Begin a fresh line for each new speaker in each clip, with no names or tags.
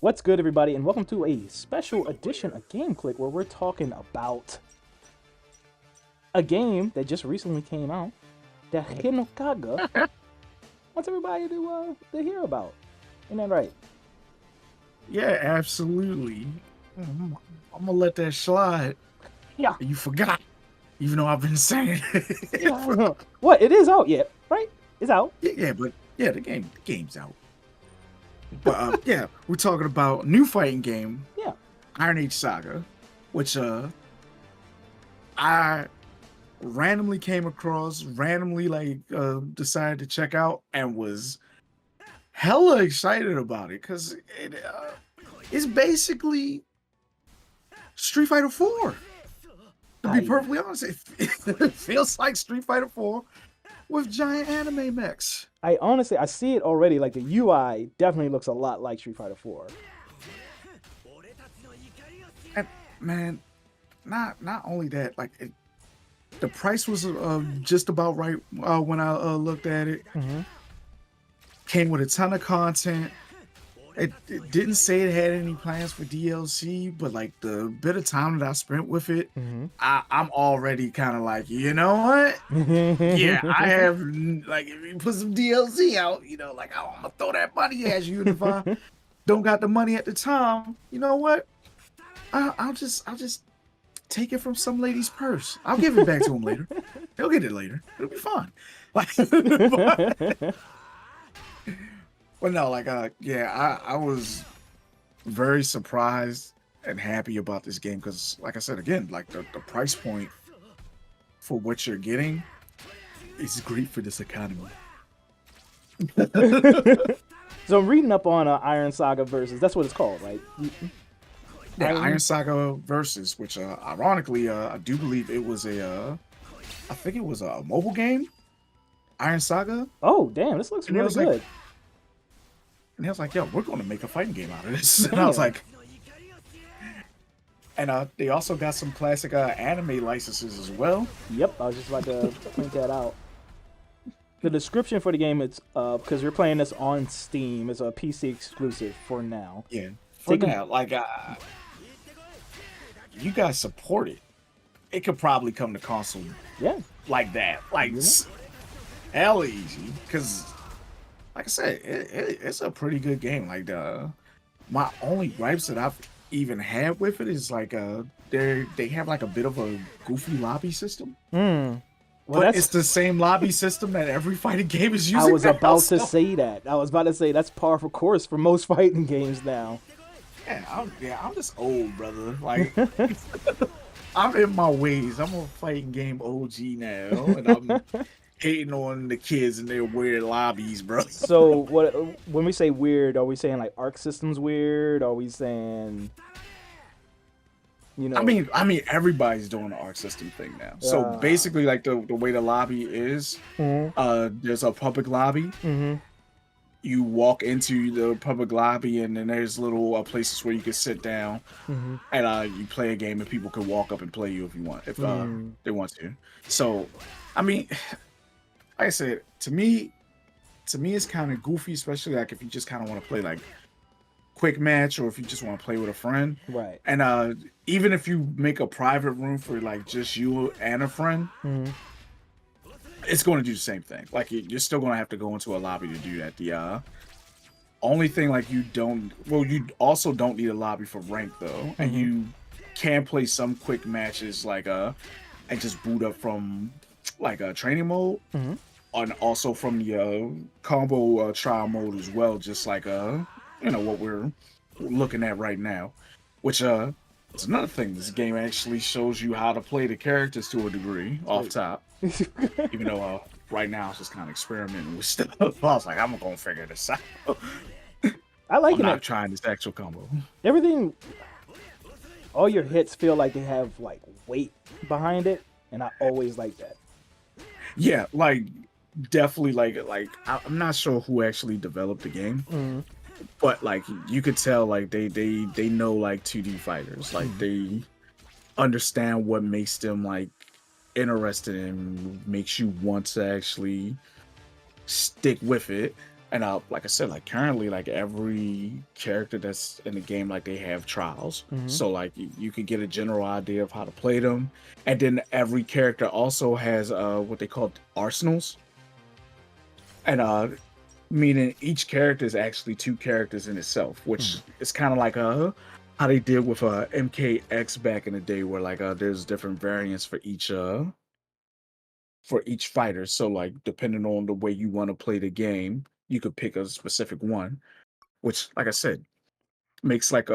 What's good, everybody, and welcome to a special edition of Game Click where we're talking about a game that just recently came out, the Hinokaga. Wants everybody to hear about. Isn't that right?
Yeah, absolutely. I'm gonna let that slide.
Yeah.
You forgot, even though I've been saying it.
Yeah. What? It is out yet, right? It's out.
But the game's out. But yeah, we're talking about a new fighting game,
Yeah.
Iron Saga, which I randomly came across, decided to check out, and was hella excited about it because it's basically Street Fighter 4. To be
I
perfectly honest, it feels like Street Fighter 4 with giant anime mechs.
I honestly I see it already. Like the UI definitely looks a lot like Street Fighter 4.
And man, not only that, the price was just about right when I looked at it.
Mm-hmm.
Came with a ton of content. It didn't say it had any plans for DLC, but like the bit of time that I spent with it,
Mm-hmm.
I'm already kind of like, you know what? Yeah, I have like if you put some DLC out, like I'm gonna throw that money at you. And if I don't got the money at the time, you know what? I'll just take it from some lady's purse. I'll give it back to him later. He'll get it later. It'll be fun. Like, but no, yeah, I was very surprised and happy about this game because, like I said again, like the price point for what you're getting is great for this economy.
So I'm reading up on Iron Saga versus. That's what it's called, right?
Yeah, Iron Saga Versus, which ironically, I do believe it was I think it was a mobile game, Iron Saga,
Oh, damn! This looks
and it
really
was like,
good.
and he was like, "Yo, we're going to make a fighting game out of this," and I was
Damn.
like, and they also got some classic anime licenses as well.
Yep, I was just about to point that out. The description for the game, it's because you're playing this on Steam. It's a PC exclusive for now.
Yeah, for
Take a
now, you guys support it. It could probably come to console
yeah.
like that, like
Yeah.
hell easy. Because, like I said, it's a pretty good game. My only gripes that I've even had with it is they have like a bit of a goofy lobby system,
Hmm. Well,
but it's
that's.
the same lobby system that every fighting game is
I
using
was
now.
about to
So
say that. I was about to say that's par for course for most fighting games now.
I'm just old, brother. Like I'm in my ways. I'm a fighting game OG now, and I'm hating on the kids and their weird lobbies, bro.
So what? When we say weird, are we saying like Arc System's weird? Are we saying you
I
know?
mean, everybody's doing the art system thing now. So
Uh.
basically, like the way the lobby is,
Mhm.
there's a public lobby.
Mhm.
You walk into the public lobby, and then there's little places where you can sit down,
Mhm.
and you play a game, and people can walk up and play you if you want, if
Mm.
they want to. So, I mean, like I said, to me, it's kind of goofy, especially like if you just kind of want to play like quick match, or if you just want to play with a friend.
Right.
And even if you make a private room for like just you and a friend,
Mhm.
it's going to do the same thing. Like you're still going to have to go into a lobby to do that. The only thing like you also don't need a lobby for rank though, and
Mhm.
you can play some quick matches and just boot up from like a training mode,
Mhm.
and also from the combo trial mode as well, just like what we're looking at right now, which it's another thing. This game actually shows you how to play the characters to a degree off
Wait.
top, even though right now it's just kind of experimenting with stuff. I was like, I'm gonna figure this out.
I like
I'm
it.
not trying this actual combo.
Everything, all your hits feel like they have like weight behind it, and I always like that.
Yeah, like definitely I'm not sure who actually developed the game,
Mhm.
but like you could tell like they know like 2D fighters, like
Mhm.
they understand what makes them like interested and makes you want to actually stick with it. And like I said, like currently, like every character that's in the game, like they have trials. So like you can get a general idea of how to play them, and then every character also has what they call arsenals, and meaning each character is actually two characters in itself, which is kind of like how they did with MKX back in the day, where like there's different variants for each fighter. So like depending on the way you want to play the game, you could pick a specific one, which like I said, makes like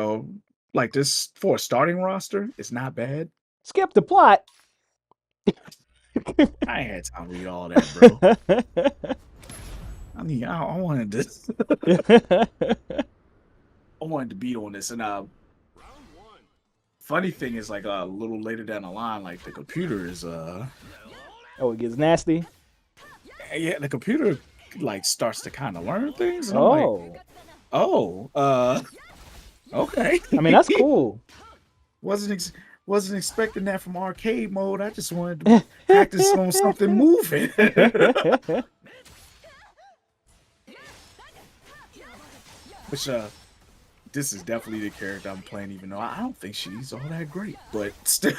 this for a starting roster, it's not bad.
Skip the plot.
I ain't had time to read all that, bro. I mean, I wanted this. I wanted to beat on this, and funny thing is, like a little later down the line, like the computer is
Oh, it gets nasty.
yeah, the computer like starts to kind of learn things. And I'm like, oh, okay.
I mean, that's cool.
Wasn't expecting that from arcade mode. I just wanted to practice on something moving. Which this is definitely the character I'm playing, even though I don't think she's all that great, but still.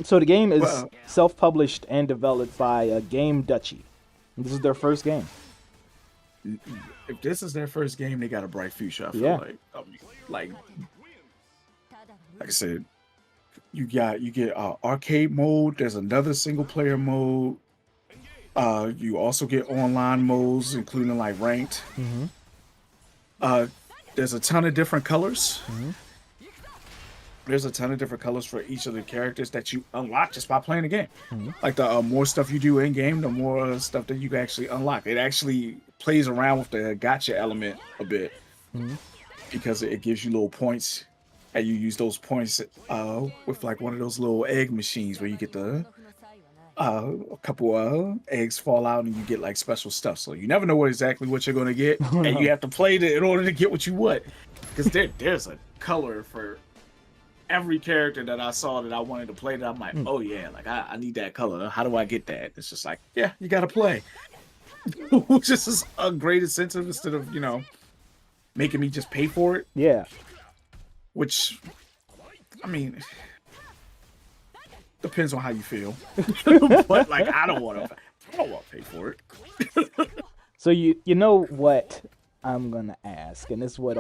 So the game is self-published and developed by Game Duchy. This is their first game.
If this is their first game, they got a bright future. I feel
Yeah.
like I said, you get arcade mode. There's another single player mode. You also get online modes, including like ranked. There's a ton of different colors. There's a ton of different colors for each of the characters that you unlock just by playing the game. Like the more stuff you do in game, the more stuff that you can actually unlock. It actually plays around with the gotcha element a bit because it gives you little points, and you use those points with like one of those little egg machines where you get the a couple eggs fall out and you get like special stuff. So you never know exactly what you're gonna get, and you have to play it in order to get what you want. Because there's a color for every character that I saw that I wanted to play that I'm like, oh yeah, like I need that color. How do I get that? It's just like, yeah, you gotta play. Which is a great incentive instead of, making me just pay for it.
Yeah.
Which, I mean, depends on how you feel. But like I don't want to pay for it.
So you know what I'm gonna ask, and it's what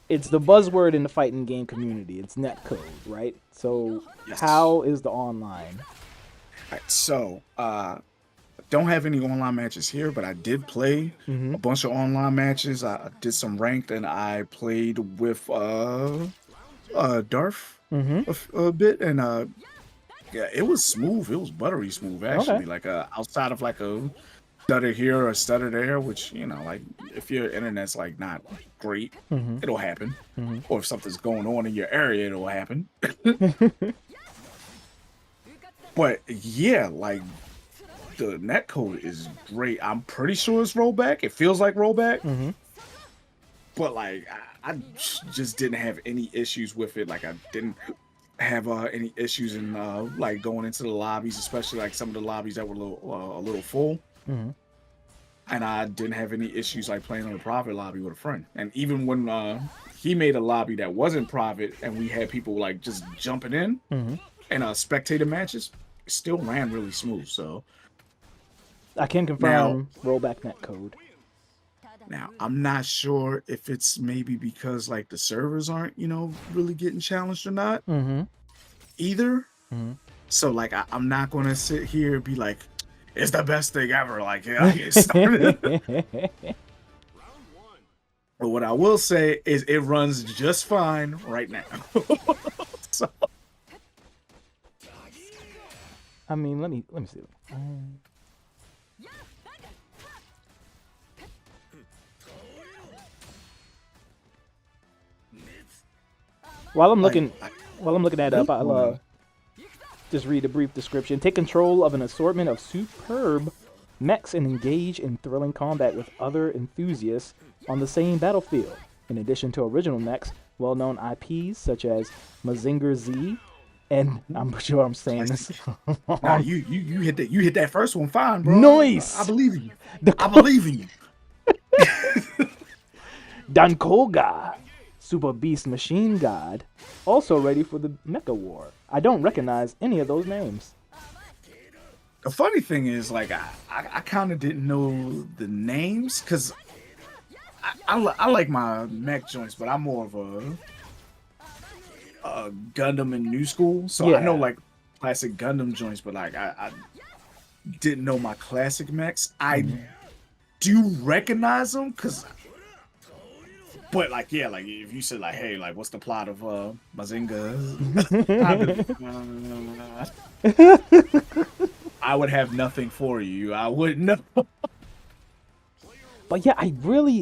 it's the buzzword in the fighting game community. It's netcode, right? So
Yes.
how is the online?
All right, so don't have any online matches here, but I did play a bunch of online matches. I did some ranked, and I played with Darth a bit, and yeah, it was smooth. It was buttery smooth, actually.
Okay.
Like outside of like a stutter here or a stutter there, which like if your internet's like not great, it'll happen. Or if something's going on in your area, it'll happen. But yeah, like the netcode is great. I'm pretty sure it's rollback. It feels like rollback. But like I just didn't have any issues with it. Like I didn't have any issues in like going into the lobbies, especially like some of the lobbies that were a little full. And I didn't have any issues like playing on a private lobby with a friend. And even when he made a lobby that wasn't private and we had people like just jumping in and spectator matches, it still ran really smooth. So
I can confirm rollback netcode.
now I'm not sure if it's maybe because like the servers aren't, really getting challenged or not either. So like I'm not gonna sit here and be like, it's the best thing ever. Like, I get started. But what I will say is it runs just fine right now. So.
I mean, let me see. While I'm looking that up, I'll just read a brief description. Take control of an assortment of superb mechs and engage in thrilling combat with other enthusiasts on the same battlefield. In addition to original mechs, well-known IPs such as Mazinger Z, And I'm sure I'm saying
Classic.
this.
Nah, you hit that first one fine, bro. I
Noise.
believe in you.
The
I believe in you.
Dankoga, Super Beast Machine God, also ready for the Mecha War. I don't recognize any of those names.
The funny thing is, like, I kind of didn't know the names because I like my mech joints, but I'm more of a Gundam and new school. So I know
Yeah.
like classic Gundam joints, but like I didn't know my classic mechs. I
Mhm.
do recognize them because, but like yeah, like if you said like, hey, like what's the plot of Mazinga, I'd be like, I would have nothing for you. I wouldn't know.
But yeah,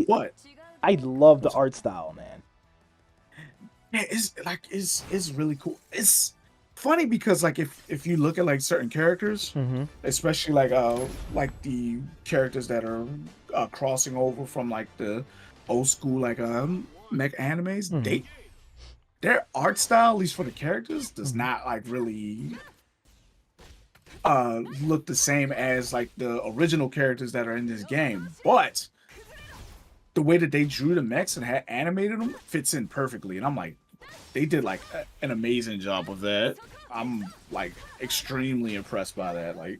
What?
I love the art style, man.
Yeah, it's like it's really cool. It's funny because like if you look at like certain characters,
Hmm.
especially like the characters that are crossing over from like the old school like mech animes,
Hmm.
their art style, at least for the characters, does
Hmm.
not like really look the same as like the original characters that are in this game. But the way that they drew the mechs and had animated them fits in perfectly. And I'm like, they did like an amazing job of that. I'm like extremely impressed by that. Like,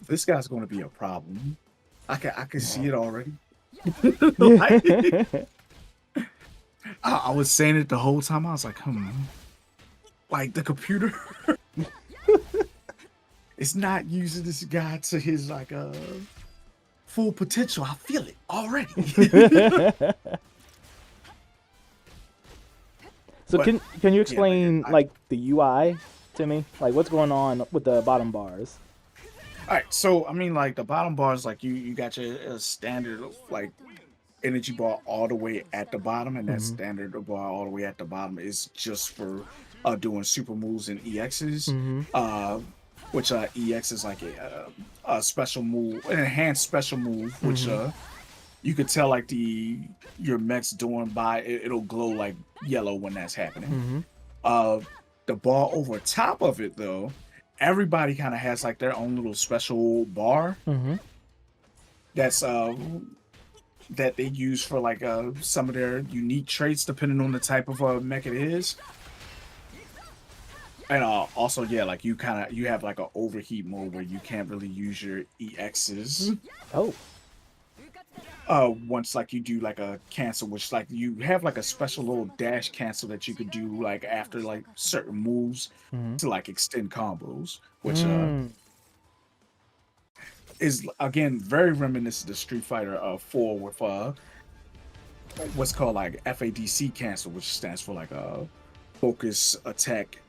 this guy's going to be a problem. I can see it already. Like, I was saying it the whole time. I was like, like the computer is not using this guy to his like full potential. I feel it already.
So
But
can you
yeah, like
explain like the UI to me? Like what's going on with the bottom bars?
all right. So I mean, like the bottom bars, like you got your standard like energy bar all the way at the bottom, and that
Hmm.
standard bar all the way at the bottom is just for doing super moves and EXs.
Hmm.
Uh, which EX is like a special move, an enhanced special move, which
Hmm.
you could tell like your mech's doing by it'll glow like yellow when that's happening.
Hmm.
Uh, the bar over top of it though, everybody kind of has like their own little special bar
Hmm.
that's that they use for like some of their unique traits depending on the type of mech it is. And also, yeah, like you have like an overheat mode where you can't really use your EXs.
Oh.
Once like you do like a cancel, which like you have like a special little dash cancel that you could do like after like certain moves
Hmm.
to like extend combos, which
Mm.
is again very reminiscent of Street Fighter 4 with what's called like FADC cancel, which stands for like focus attack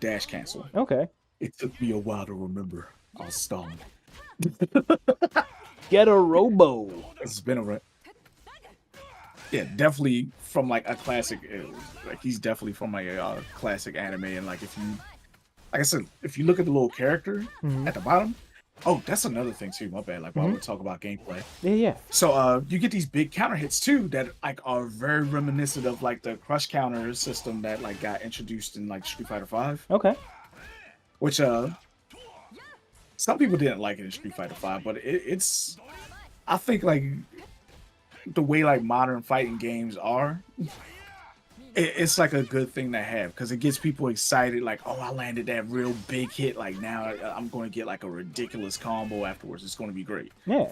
dash cancel.
Okay.
It took me a while to remember. I was stalling.
Get a robo.
It's been a yeah, definitely from like a classic. Like he's definitely from like a classic anime, and like if you, like I said, if you look at the little character
Hmm.
at the bottom, oh, that's another thing too. My bad. Like while
Hmm.
we're talking about gameplay,
Yeah, yeah.
so you get these big counter hits too that like are very reminiscent of like the crush counter system that like got introduced in like Street Fighter 5,
Okay.
which some people didn't like it in Street Fighter 5, but it's I think like the way like modern fighting games are, it's like a good thing to have because it gets people excited. Like, oh, I landed that real big hit. Like now I'm going to get like a ridiculous combo afterwards. It's going to be great.
Yeah.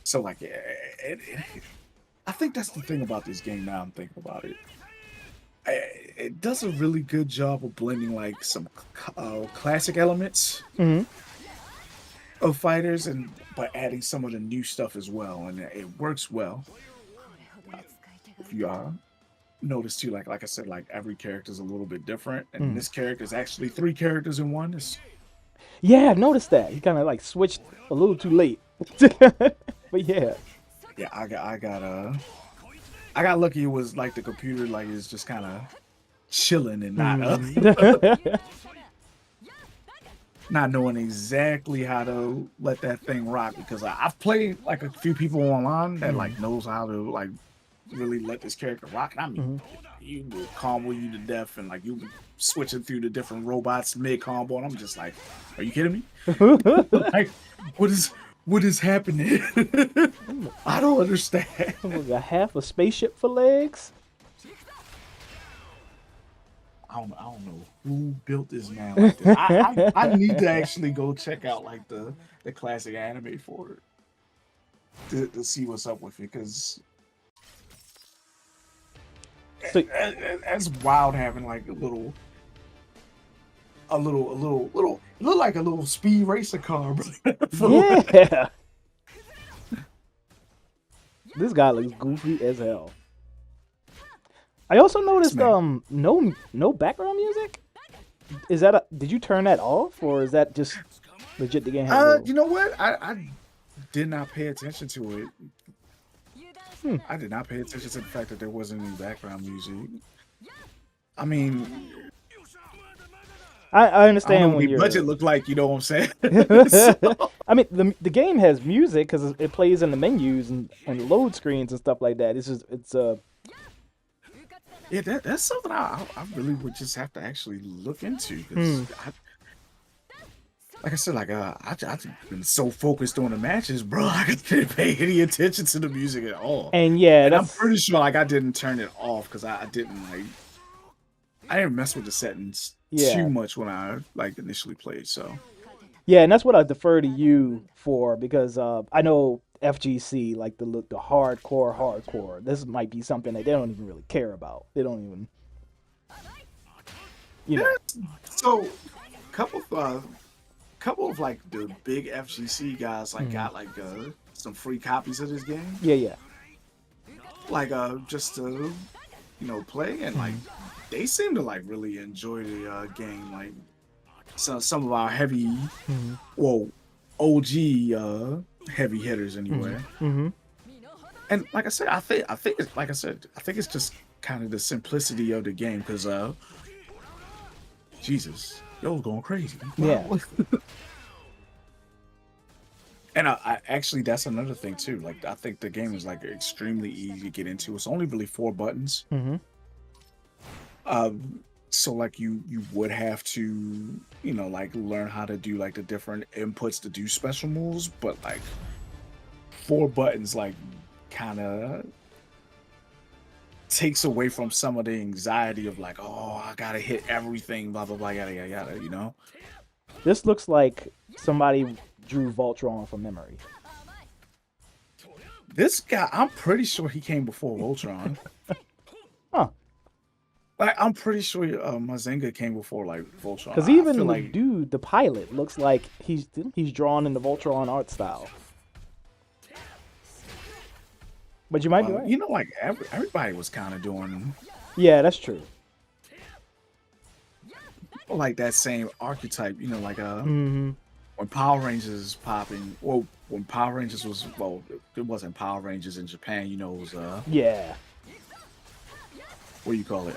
So like, I think that's the thing about this game. Now I'm thinking about it. It does a really good job of blending like some classic elements
Hmm.
of fighters and but adding some of the new stuff as well, and it works well. If you notice too, like I said, like every character is a little bit different, and
Mm.
this character is actually three characters in one. It's,
Yeah, I noticed that. He kind of like switched a little too late. But yeah.
yeah, I got lucky. It was like the computer like is just kind of chilling and not
Hmm.
not knowing exactly how to let that thing rock because I've played like a few people online that
Hmm.
like knows how to like really let this character rock. And I mean, you will combo you to death, and like you switching through the different robots mid combo, and I'm just like, are you kidding me? Like, what is happening? I don't understand.
We got half a spaceship for legs.
I don't know who built this man like this. I need to actually go check out like the classic anime for it to see what's up with it, because
So,
that's wild having like a little it look like a little speed racer car.
yeah. This guy looks goofy as hell. I also noticed no background music. Is that did you turn that off, or is that just legit the game?
You know what? I did not pay attention to it. I did not pay attention to the fact that there wasn't any background music. I mean,
I understand
I don't know
when
what
your
budget looked like. You know what I'm saying?
So. I mean, the game has music because it plays in the menus and load screens and stuff like that. It's
Yeah, that's something I really would just have to actually look into, because like I said, like I've been so focused on the matches, bro. I didn't pay any attention to the music at all.
And yeah,
and I'm pretty sure like I didn't turn it off because I didn't mess with the settings too much when I like initially played. So
yeah, and that's what I defer to you for, because I know FGC, like the hardcore. This might be something that they don't even really care about. They don't even, you know.
So, couple of like the big FGC guys like got like some free copies of this game.
Yeah.
Like just to play, and like they seem to like really enjoy the game. Like some of our heavy, well, OG heavy hitters anyway. And like I said, I think it's just kind of the simplicity of the game, because Jesus, yo, going crazy.
Yeah.
And I actually, that's another thing too. Like I think the game is like extremely easy to get into. It's only really 4 buttons. So like you would have to like learn how to do like the different inputs to do special moves, but like 4 buttons like kind of takes away from some of the anxiety of like, oh, I gotta hit everything, blah blah blah, yada yada yada.
This looks like somebody drew Voltron from memory.
This guy, I'm pretty sure he came before Voltron.
Huh.
Like, I'm pretty sure Mazinga came before like Voltron.
Because even the dude, the pilot, looks like he's drawn in the Voltron art style. But you might be right.
Like everybody was kind of doing.
Yeah, that's true.
Like that same archetype, like when Power Rangers is popping. Well, when Power Rangers was, well, it wasn't Power Rangers in Japan. It was
yeah.
What do you call it?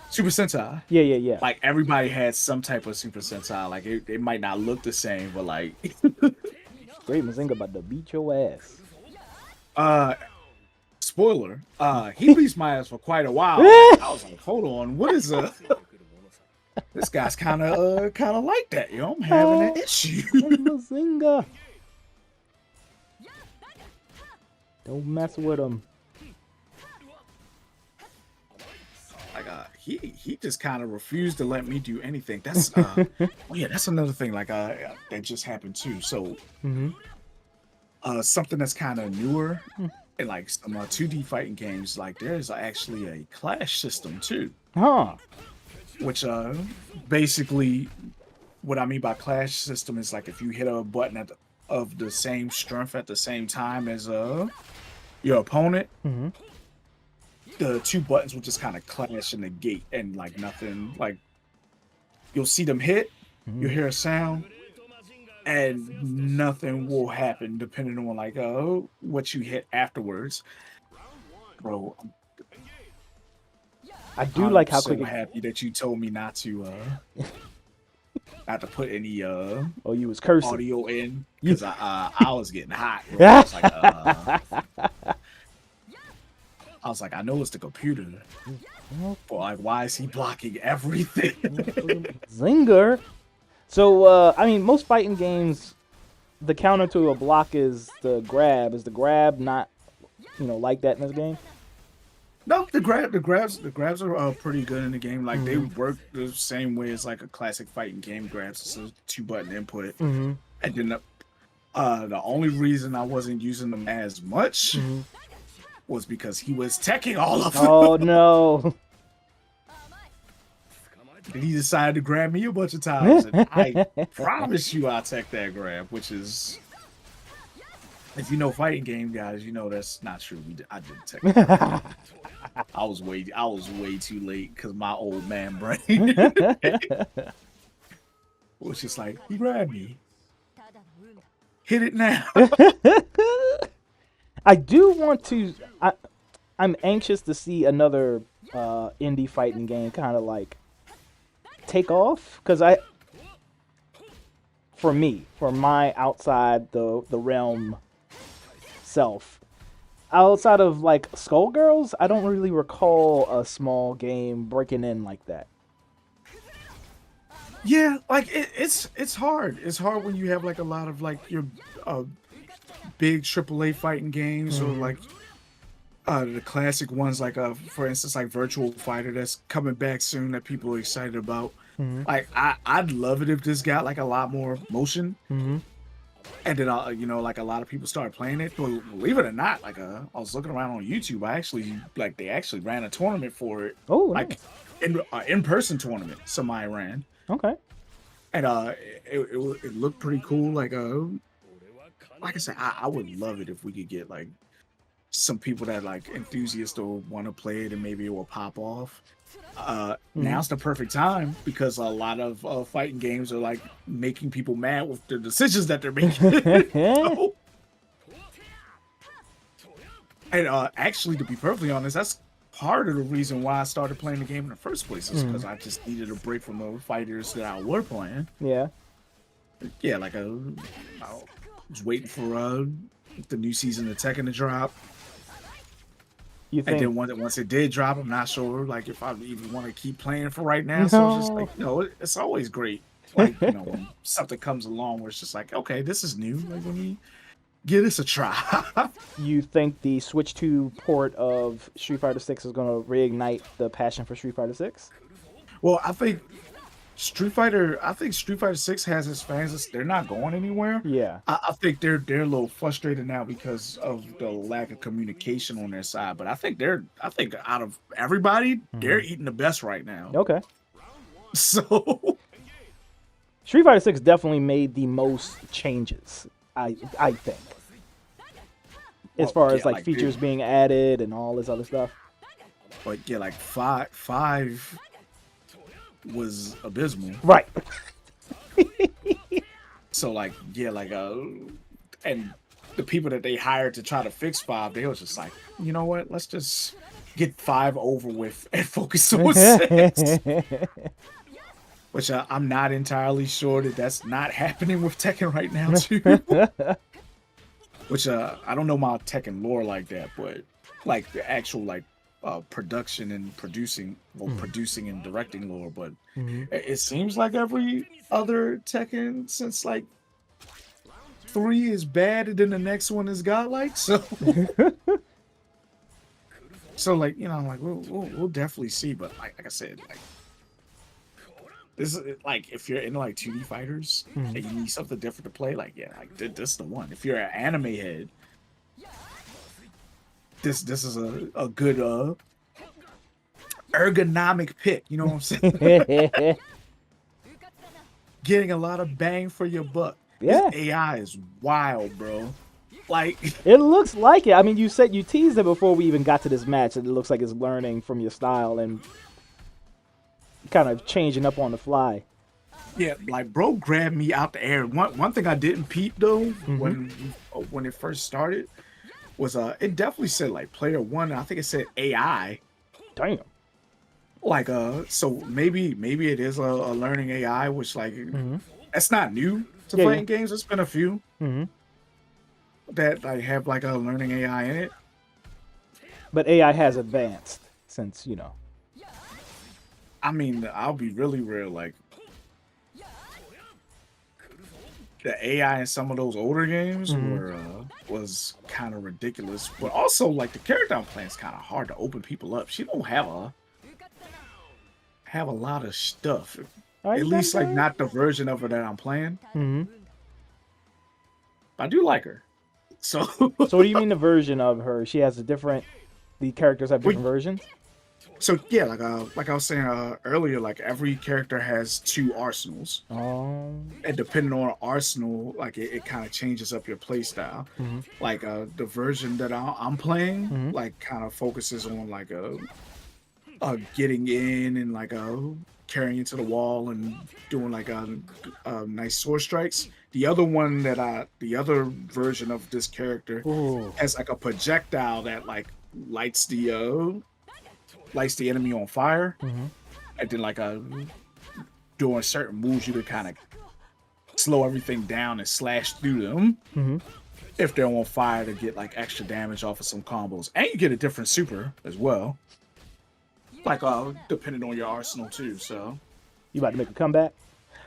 Super Sentai.
Yeah.
Like everybody had some type of Super Sentai. Like it might not look the same, but like.
Great Mazinga about to beat your ass.
Spoiler. He beats my ass for quite a while. Like, I was like, hold on, what is this guy's kind of like that, I'm having an issue.
Mazinga. Don't mess with him.
Like he just kind of refused to let me do anything. That's that's another thing like that just happened too. So something that's kind of newer in like some 2D fighting games, like there's actually a clash system too. Which basically what I mean by clash system is like if you hit a button of the same strength at the same time as your opponent, the 2 buttons will just kind of clash in the gate, and like nothing, like you'll see them hit, you'll hear a sound, and nothing will happen depending on like what you hit afterwards. Bro,
I do like how quick.
I'm happy that you told me not to put any
you was cursing
audio in, because I was getting hot. I was like, was like, I know it's the computer, but like, why is he blocking everything?
Zinger. So, I mean, most fighting games, the counter to a block is the grab. Is the grab not, like that in this game?
No, the grabs are pretty good in the game. Like they work the same way as like a classic fighting game grabs. It's a 2-button input, and then the only reason I wasn't using them as much was because he was teching all of them.
Oh no!
He decided to grab me a bunch of times, and I promise you, I tech that grab, which is, if you know fighting game guys, you know that's not true. I didn't tech. I was way too late because my old man brain was just like, he grabbed me. Hit it now.
I do want to. I'm anxious to see another indie fighting game kind of like take off, because for my outside the realm self, outside of like Skullgirls, I don't really recall a small game breaking in like that.
Yeah, like it's hard. It's hard when you have like a lot of like your big AAA fighting games, or like the classic ones, like for instance, like Virtual Fighter that's coming back soon that people are excited about. Like I'd love it if this got like a lot more motion. And then, like a lot of people started playing it. But believe it or not, like I was looking around on YouTube. They actually ran a tournament for it.
Oh,
like in-person tournament. Somebody ran.
Okay.
And it looked pretty cool. Like I said, I would love it if we could get like some people that like enthusiasts or want to play it, and maybe it will pop off. Now's the perfect time, because a lot of fighting games are like making people mad with the decisions that they're making. And actually, to be perfectly honest, that's part of the reason why I started playing the game in the first place, is because I just needed a break from the fighters that I were playing.
Yeah.
Yeah, like I was waiting for the new season of Tekken to drop.
You think?
And then once it did drop, I'm not sure like if I even want to keep playing for right now. So it's just like, it's always great. Like, when something comes along where it's just like, okay, this is new. Like, let me give this a try.
You think the Switch 2 port of Street Fighter 6 is going to reignite the passion for Street Fighter 6?
Well, I think Street Fighter 6 has its fans. They're not going anywhere.
Yeah.
I think they're a little frustrated now because of the lack of communication on their side. But I think out of everybody, they're eating the best right now.
Okay.
So
Street Fighter 6 definitely made the most changes, I think. As far as like features being added and all this other stuff.
But yeah, like five was abysmal.
Right.
So like, yeah, like and the people that they hired to try to fix 5, they was just like, you know what, let's just get 5 over with and focus on 6. Which I'm not entirely sure that's not happening with Tekken right now too. Which I don't know my Tekken lore like that, but like the actual like production and producing and directing lore, but it seems like every other Tekken since like 3 is bad, and then the next one is godlike. So, like, like we'll definitely see. But like I said, like this is like, if you're into like 2D fighters and you need something different to play, like like this is the one. If you're an anime head, this is a good ergonomic pick. You know what I'm saying? Getting a lot of bang for your buck.
Yeah.
This AI is wild, bro. Like,
it looks like it. I mean, you teased it before we even got to this match, and it looks like it's learning from your style and kind of changing up on the fly.
Yeah, like bro grabbed me out the air. One thing I didn't peep though when it first started was it definitely said like player 1. I think it said AI.
Damn.
Like so maybe it is a learning AI, which like that's not new to fighting games. There's been a few that like have like a learning AI in it.
But AI has advanced since, you know.
I mean, I'll be really real. Like the AI in some of those older games was kind of ridiculous, but also like the character I'm playing is kind of hard to open people up. She don't have a lot of stuff.
All right,
At
you got
least like
that.
not the version of her that I'm playing.
Mm-hmm.
I do like her. So
So what do you mean the version of her? She has a different. The characters have different versions.
so yeah, like I was saying earlier, like every character has two arsenals.
Oh.
And depending on arsenal, like it kind of changes up your play style.
Mm-hmm.
Like the version that I'm playing,
Mm-hmm.
like kind of focuses on like getting in and like carrying into the wall and doing like nice sword strikes. The other version of this character
Ooh.
has like a projectile that like lights the enemy on fire,
Mm-hmm.
and then like doing certain moves you could kind of slow everything down and slash through them
Mm-hmm.
if they're on fire to get like extra damage off of some combos, and you get a different super as well, like depending on your arsenal too. So
You about to make a comeback?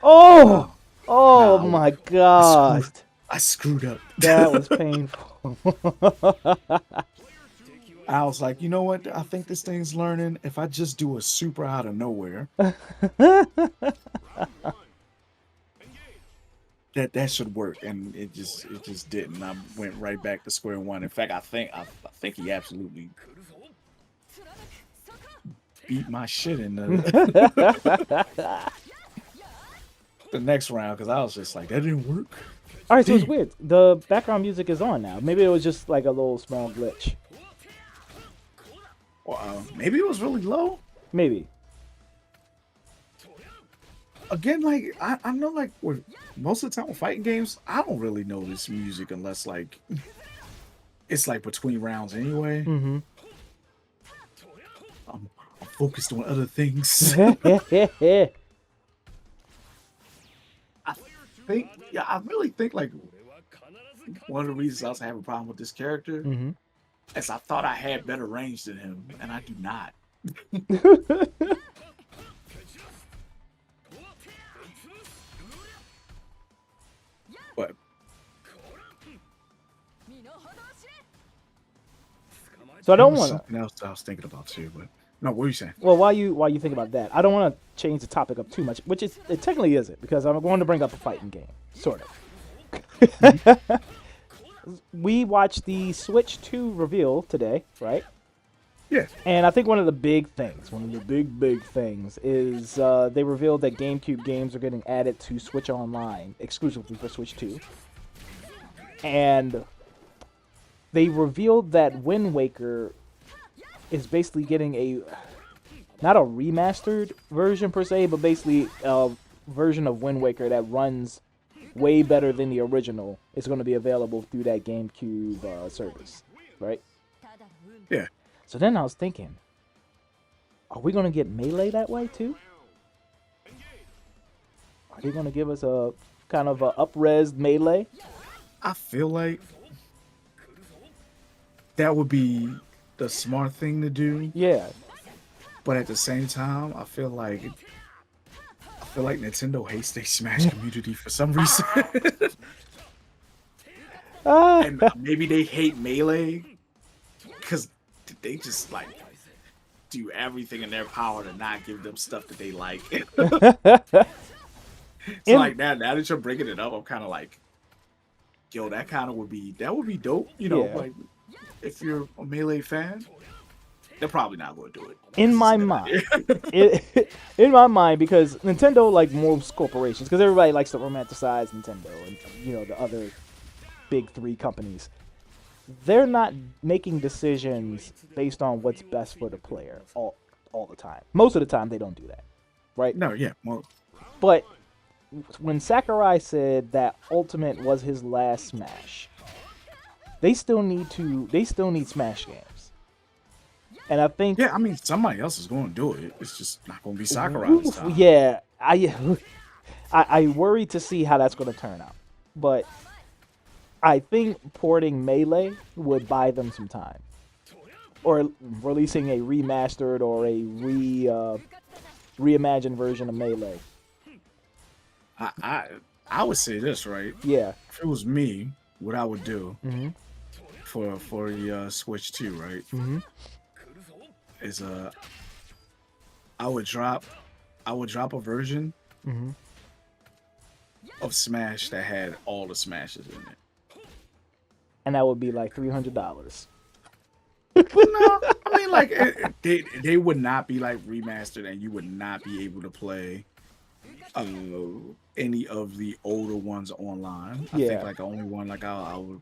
Oh. Oh
no,
my gosh.
I screwed up.
That was painful.
I was like, you know what? I think this thing's learning. If I just do a super out of nowhere, that should work, and it just didn't. I went right back to square one. In fact, I think he absolutely beat my shit in the next round because I was just like, that didn't work.
All right, so it's weird. The background music is on now. Maybe it was just like a little small glitch.
Maybe it was really low.
Maybe.
Again, like I know, like with most of the time with fighting games, I don't really notice music unless like it's like between rounds anyway.
Mm-hmm.
I'm focused on other things. I really think like one of the reasons I also have a problem with this character
Mm-hmm.
is I thought I had better range than him, and I do not. But
So I don't
there was
want to.
something else I was thinking about too. But no, what are you saying?
Well, while you think about that, I don't want to change the topic up too much, which it technically isn't, because I'm going to bring up a fighting game, sort of. We watched the Switch 2 reveal today, right?
Yeah.
And I think one of the big things is they revealed that GameCube games are getting added to Switch Online exclusively for Switch 2. And they revealed that Wind Waker is basically getting not a remastered version per se, but basically a version of Wind Waker that runs way better than the original. It's going to be available through that GameCube service, right?
Yeah.
So then I was thinking, are we going to get Melee that way too? Are they going to give us a kind of a up-res Melee?
I feel like that would be the smart thing to do.
Yeah.
But at the same time, I feel like Nintendo hates their Smash community for some reason. And maybe they hate Melee because they just like do everything in their power to not give them stuff that they like. So like now that you're bringing it up, I'm kind of like, yo, that would be dope. You know,
Yeah.
like if you're a Melee fan, they're probably not going to do it.
In my mind, in my mind, because Nintendo, like most corporations, because everybody likes to romanticize Nintendo and the other big three companies, they're not making decisions based on what's best for the player all the time. Most of the time, they don't do that, right?
No, yeah, well,
But when Sakurai said that Ultimate was his last Smash, they still need Smash games. And I think
yeah. I mean, somebody else is going to do it. It's just not going to be Sakurai this time.
yeah, I worry to see how that's going to turn out. But I think porting Melee would buy them some time. or releasing a remastered or a reimagined version of Melee.
I would say this, right?
Yeah.
If it was me, what I would do
Mm-hmm.
for the Switch 2, right?
Mm-hmm.
Is I would drop a version
Mm-hmm.
of Smash that had all the Smashes in it.
And that would be like $300.
No, I mean like they would not be like remastered, and you would not be able to play any of the older ones online. I
Yeah.
think like the only one like I would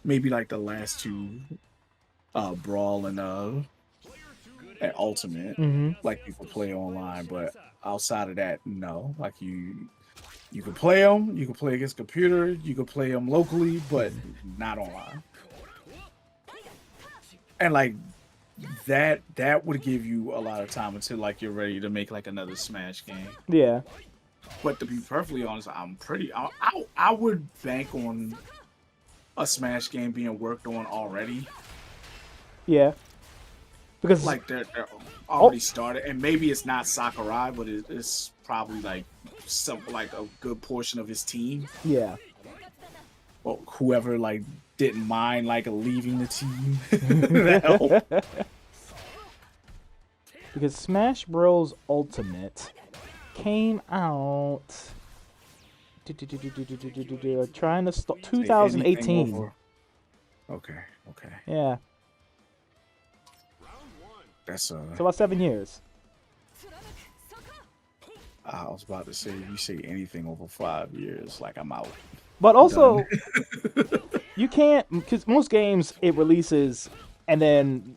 maybe like the last two Brawl and Ultimate,
Mm-hmm.
like you could play online, but outside of that, no. Like you can play them, you can play against computer, you can play them locally, but not online. And like that would give you a lot of time until like you're ready to make like another Smash game.
Yeah.
But to be perfectly honest, I would bank on a Smash game being worked on already.
Yeah. Because
Like they're already started, and maybe it's not Sakurai, but it's probably like like a good portion of his team,
yeah.
or whoever like didn't mind like leaving the team. That helped.
Because Smash Bros. Ultimate came out trying to start 2018.
Okay.
Yeah.
That's
So about 7 years.
I was about to say, if you say anything over 5 years, like I'm out.
But also, you can't, because most games it releases, and then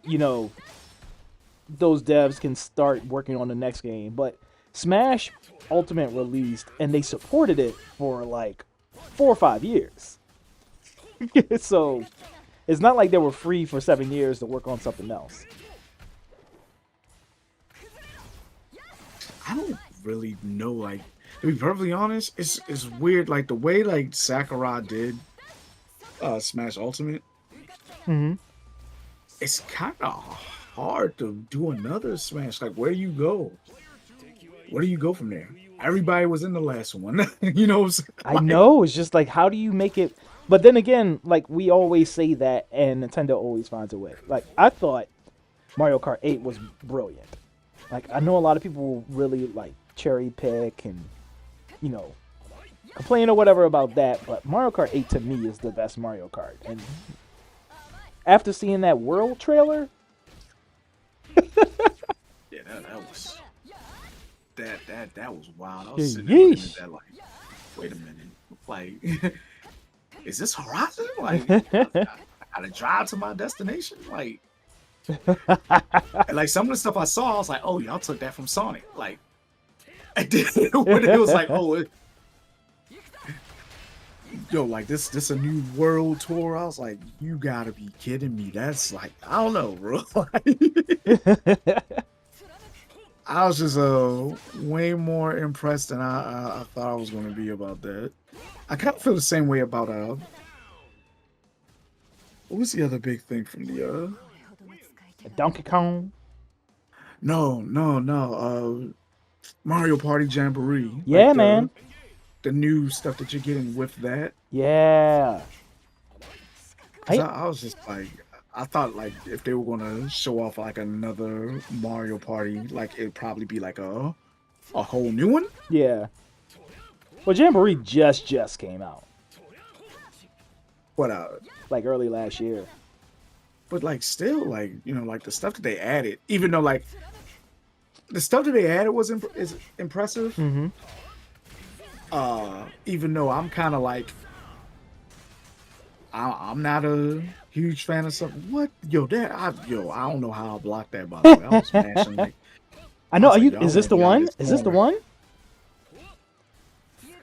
those devs can start working on the next game. But Smash Ultimate released, and they supported it for like 4 or 5 years. So it's not like they were free for 7 years to work on something else.
I don't really know, like, to be perfectly honest, it's weird, like the way like Sakurai did Smash Ultimate.
Mm-hmm.
It's kind of hard to do another Smash. Like, where do you go? Where do you go from there? Everybody was in the last one. You know what I'm
I know, it's just like, how do you make it? But then again, like, we always say that, and Nintendo always finds a way. Like, I thought Mario Kart 8 was brilliant. Like, I know a lot of people really like cherry pick and complain or whatever about that, but Mario Kart 8 to me is the best Mario Kart. And after seeing that World trailer,
yeah, that was wild. I was sitting there looking at that like, wait a minute, like, is this Horizon? Like, I gotta drive to my destination, like. And like some of the stuff I saw, I was like, "Oh, y'all took that from Sonic." Like, I did when it was like, "Oh, yo, like this a new world tour." I was like, "You gotta be kidding me!" That's like, I don't know, bro. I was just way more impressed than I thought I was going to be about that. I kind of feel the same way about what was the other big thing from the
Donkey Kong.
No. Mario Party Jamboree.
Yeah,
like
man.
The new stuff that you're getting with that.
Yeah.
I was just like, I thought like if they were gonna show off like another Mario Party, like it'd probably be like a whole new one.
Yeah. Well, Jamboree just came out.
What
like early last year.
But like still like like the stuff that they added, even though like the stuff that they added was is impressive.
Mm-hmm.
Even though I'm kind of like I'm not a huge fan of something. What I don't know how I blocked that, by the way. I was smashing like,
I know.
I
Are
was
you?
like,
Is this the one?
this
Is this the
corner.
one?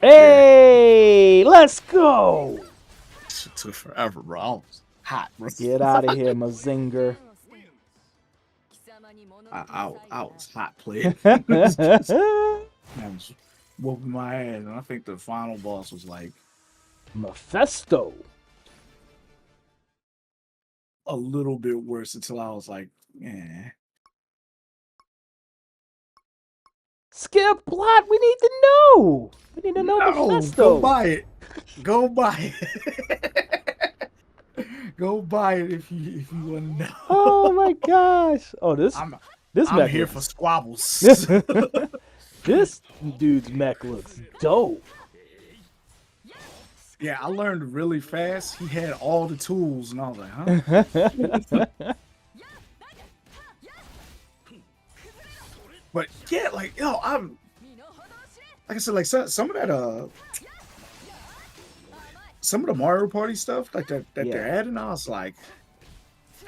Hey, let's go!
It took forever, bro. I was hot, bro.
Get out of here, Mazinger.
I was hot playing. I was whooping my ass, and I think the final boss was like
Mephisto.
a little bit worse until I was like, eh.
Skip, Blot, we need to know. We need to know the
No, go
Festo.
buy it. Go buy it. Go buy it if you want to
Oh
know.
my gosh. Oh, this
I'm
mech
here for
looks.
squabbles.
This dude's mech looks dope.
Yeah, I learned really fast. He had all the tools, and I was like, huh? But yeah, like yo, I'm like I said, like some of that some of the Mario Party stuff like that they're
Yeah.
adding, I was like,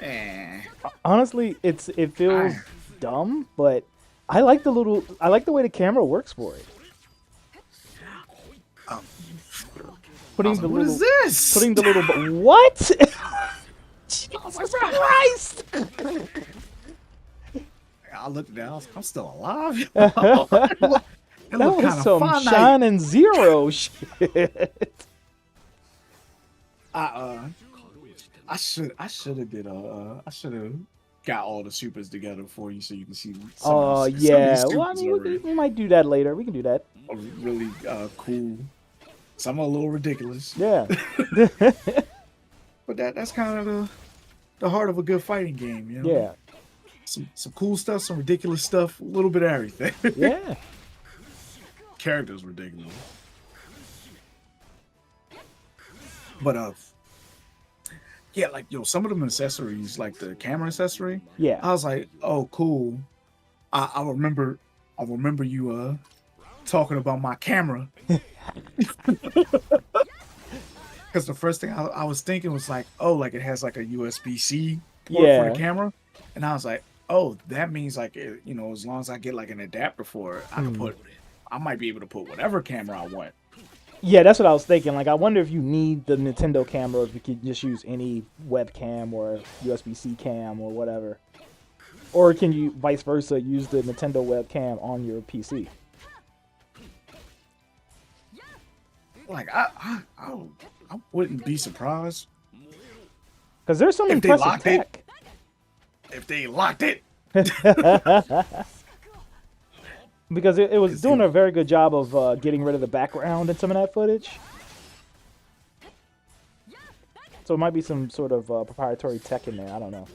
eh.
Honestly, it feels
I,
dumb, but I like the way the camera works for it.
um, I
Putting
was
the
like, what is
little
this?
putting the little what?
I was like,
Jesus
bro,
Christ!
I looked at that. I'm still alive. It
That
looked
was
kind of
some
finite.
Shining Zero shit.
I should have did I should have got all the supers together for you so you can see
Oh
some of these
yeah. Well, I
supers
mean, we might do that later. We can do that.
are really cool. Some are a little ridiculous.
Yeah.
But that's kind of the heart of a good fighting game, you know?
Yeah.
Some cool stuff, some ridiculous stuff, a little bit of everything.
Yeah.
Characters ridiculous. But yeah, like yo, some of them accessories, like the camera accessory,
Yeah.
I was like, oh cool. I remember you talking about my camera. Because the first thing I was thinking was like, oh, like it has like a USB-C port for the
Yeah.
camera. And I was like, oh, that means like, you know, as long as I get like an adapter for it, I might be able to put whatever camera I want.
Yeah, that's what I was thinking. Like, I wonder if you need the Nintendo camera, if you could just use any webcam or USB-C cam or whatever. Or can you, vice versa, use the Nintendo webcam on your PC?
Like, I wouldn't be surprised
Because there's some
if they
impressive
locked
tech.
if they locked it.
Because it was doing a very good job of getting rid of the background in some of that footage. So it might be some sort of proprietary tech in there. I don't know.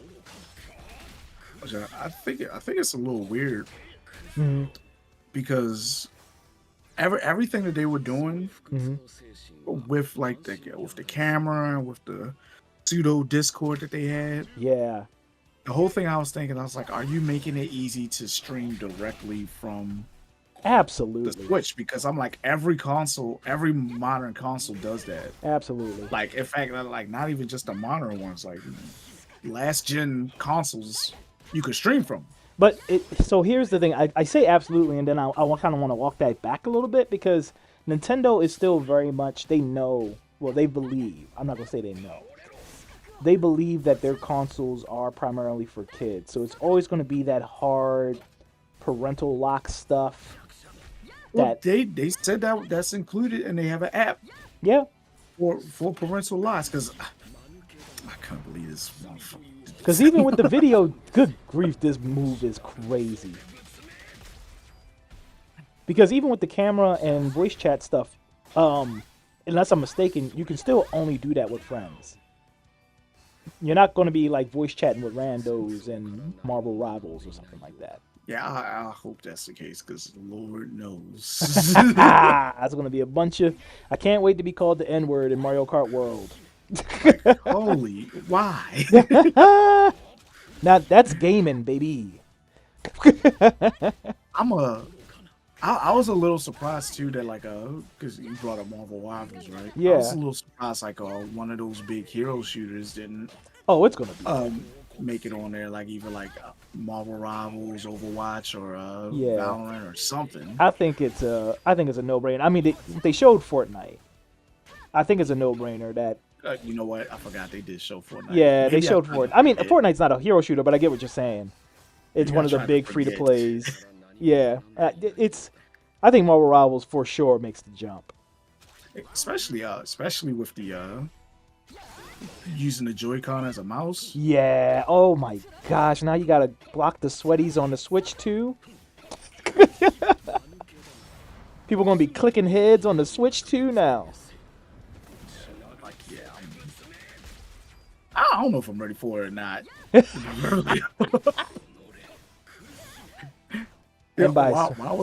I think it's a little weird because everything that they were doing with like with the camera, with the pseudo Discord that they had,
Yeah.
the whole thing I was thinking, I was like, are you making it easy to stream directly from the
Absolutely.
Switch? Because I'm like, every modern console does that.
Absolutely.
Like, in fact, like not even just the modern ones, like last gen consoles, you could stream from.
But so here's the thing. I say absolutely, and then I kind of want to walk that back a little bit because Nintendo is still very much, they know, well, they believe. I'm not going to say they know. They believe that their consoles are primarily for kids. So it's always going to be that hard parental lock stuff.
Well, they said that's included, and they have an app
Yeah.
for parental locks. Because I can't believe this motherfucker.
Because even with the video, good grief, this move is crazy. Because even with the camera and voice chat stuff, unless I'm mistaken, you can still only do that with friends. You're not going to be like voice chatting with randos and Marvel Rivals or something like that.
Yeah, I hope that's the case, because Lord knows.
That's going to be a bunch of... I can't wait to be called the N-word in Mario Kart World.
Like, holy, why?
Now, that's gaming, baby.
I was a little surprised, too, that, like, because you brought up Marvel Rivals, right?
Yeah.
I was a little surprised, like, one of those big hero shooters didn't
Oh, it's going to be.
make it on there, like, either, like, Marvel Rivals, Overwatch, or
Yeah.
Valorant, or something.
I think it's a no-brainer. I mean, they showed Fortnite. I think it's a no-brainer that...
You know what? I forgot they did show Fortnite.
Yeah,
Maybe
they showed Fortnite. I mean, Fortnite's not a hero shooter, but I get what you're saying. It's
Maybe
one
I'm
of the
trying to
big
forget.
free-to-plays. Yeah, it's... I think Marvel Rivals for sure makes the jump.
Especially with the using the Joy-Con as a mouse.
Yeah. Oh my gosh. Now you gotta block the sweaties on the Switch too. People gonna be clicking heads on the Switch too now.
Like, yeah, I don't know if I'm ready for it or not. Yeah,
And by
while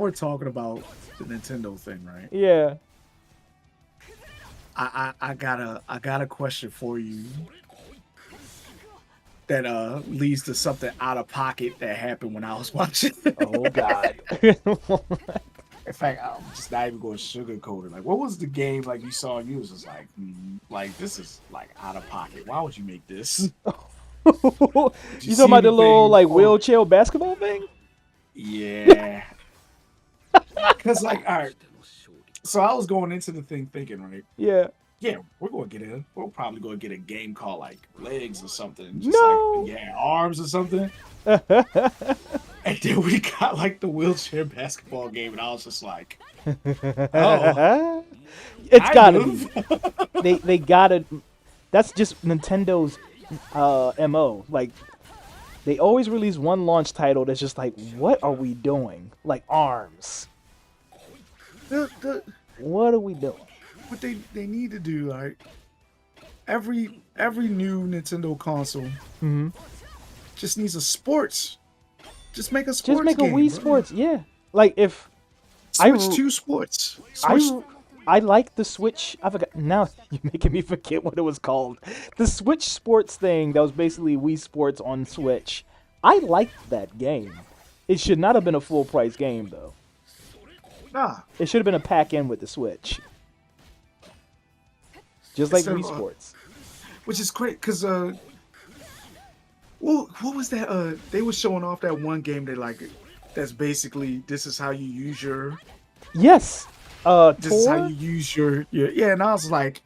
we're talking about the Nintendo thing, right?
yeah.
I got a question for you that leads to something out of pocket that happened when I was watching.
Oh God.
In fact, I'm just not even going to sugarcoat it. Like, what was the game like you saw? You was just like this is like out of pocket. Why would you make this?
You talking about the little like wheelchair basketball thing?
Yeah. Because like, all right. So I was going into the thing thinking, right?
Yeah.
Yeah, we're probably going to get a game called like Legs or something. Just
No.
like, yeah, Arms or something. And then we got like the wheelchair basketball game, and I was just like, oh,
it's gotta be. They gotta. That's just Nintendo's MO. Like, they always release one launch title that's just like, what are we doing? Like Arms. What are we doing?
What they need to do, like every new Nintendo console just needs a sports. Just make a sports
Just make a
game,
Wii
bro.
Sports, yeah. Like if
Switch 2 Sports.
I like the Switch. I forgot. Now you're making me forget what it was called. The Switch Sports thing that was basically Wii Sports on Switch. I liked that game. It should not have been a full price game though.
Nah.
It should have been a pack in with the Switch. Just like Wii Sports.
Which is great because what was that? They were showing off that one game that's basically this is how you use your
Yes.
This is how you use your yeah, and I was like,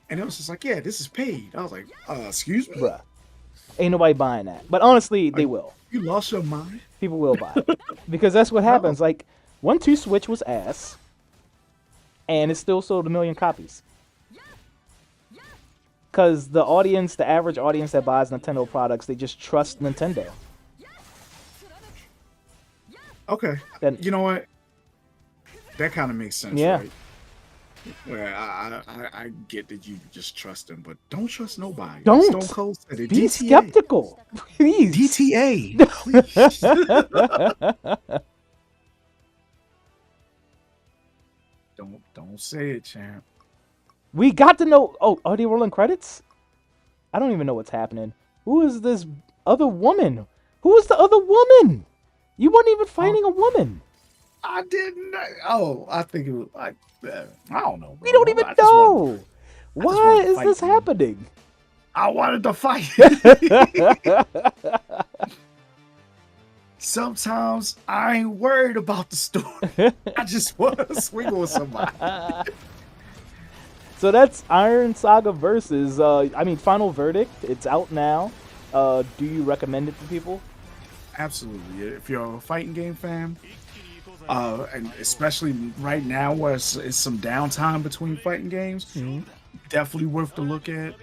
and it was just like, yeah, this is paid. I was like, excuse me?
Bruh. Ain't nobody buying that. But honestly, they will.
You lost your mind?
People will buy it. Because that's what happens. Like, 1-2 Switch was ass. And it still sold 1 million copies. Because the audience, the average audience that buys Nintendo products, they just trust Nintendo.
Okay. You know what? That kind of makes sense,
yeah.
Right? Where I get that you just trust them, but don't trust nobody.
Don't.
Stone Cold said it.
Be
DTA.
skeptical. Please.
DTA. Please. Don't say it, champ.
We got to know. Oh, are they rolling credits? I don't even know what's happening. Who is this other woman? Who is the other woman? You weren't even fighting a woman.
I didn't. Oh, I think it was. I don't know. Bro.
We don't even know. Why is this happening?
I wanted to fight. Sometimes I ain't worried about the story. I just want to swing with somebody.
So that's Iron Saga versus, Final Verdict. It's out now. Do you recommend it to people?
Absolutely. If you're a fighting game fan, and especially right now where it's some downtime between fighting games, definitely worth to look at.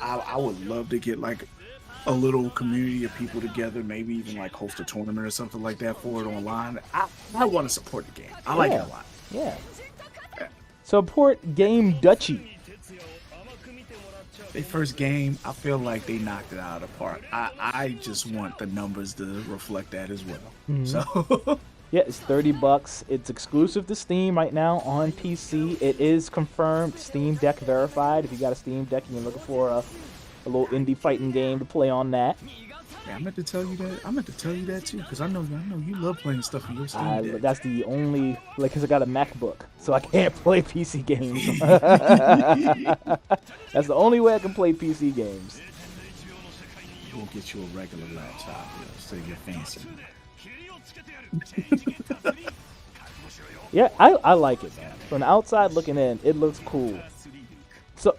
I would love to get like a little community of people together, maybe even like host a tournament or something like that for it online. I want to support the game. I like it a lot.
Yeah. Support Game Duchy.
Their first game, I feel like they knocked it out of the park. I just want the numbers to reflect that as well. So
yeah, it's $30. It's exclusive to Steam right now on PC. It is confirmed Steam Deck verified. If you got a Steam Deck and you're looking for a little indie fighting game to play on that.
Yeah, I meant to tell you that. I meant to tell you that too, because I know you love playing stuff in your Steam Deck.
That's the only, because I got a MacBook, so I can't play PC games. That's the only way I can play PC games.
We'll get you a regular laptop, so you're fancy.
Yeah, I like it, man. From the outside looking in, it looks cool. So,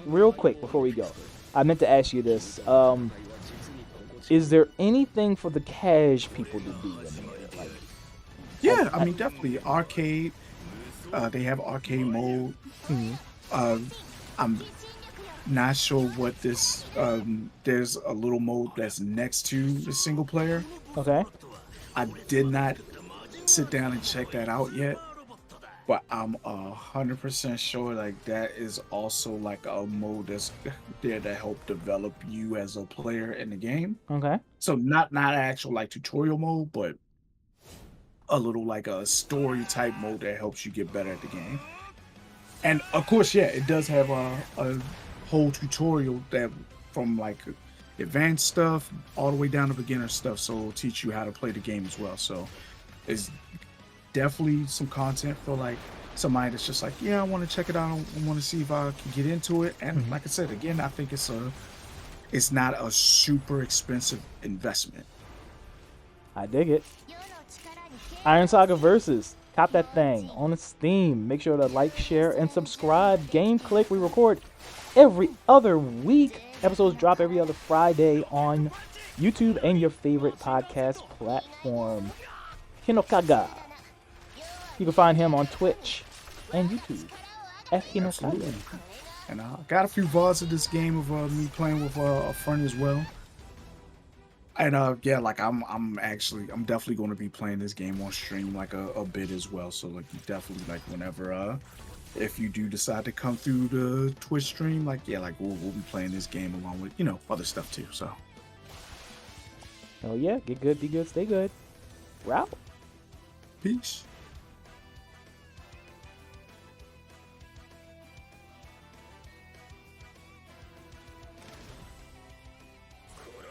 real quick before we go, I meant to ask you this. Is there anything for the cash people to do in there?
Yeah, I mean, definitely arcade. They have arcade mode. Not sure what this. There's a little mode that's next to the single player.
Okay.
I did not sit down and check that out yet, but I'm 100% sure like that is also like a mode that's there to help develop you as a player in the game.
Okay.
So not actual like tutorial mode, but a little like a story type mode that helps you get better at the game. And of course, yeah, it does have a whole tutorial that from like advanced stuff all the way down to beginner stuff. So it'll teach you how to play the game as well. So it's definitely some content for like somebody that's just like, yeah, I want to check it out. I want to see if I can get into it. And like I said, again, I think it's not a super expensive investment.
I dig it. Iron Saga Versus. Cop that thing on Steam. Make sure to like, share, and subscribe. Game Click. We record every other week. Episodes drop every other Friday on YouTube and your favorite podcast platform. Hinokaga. You can find him on Twitch and YouTube at Hinokaga.
Absolutely. And I got a few VODs of this game of me playing with a friend as well. And yeah, like I'm definitely going to be playing this game on stream like a bit as well. So like you definitely like whenever if you do decide to come through the Twitch stream, like yeah, like we'll be playing this game along with other stuff too. So
Oh yeah, get good, be good, stay good. We're out.
peace.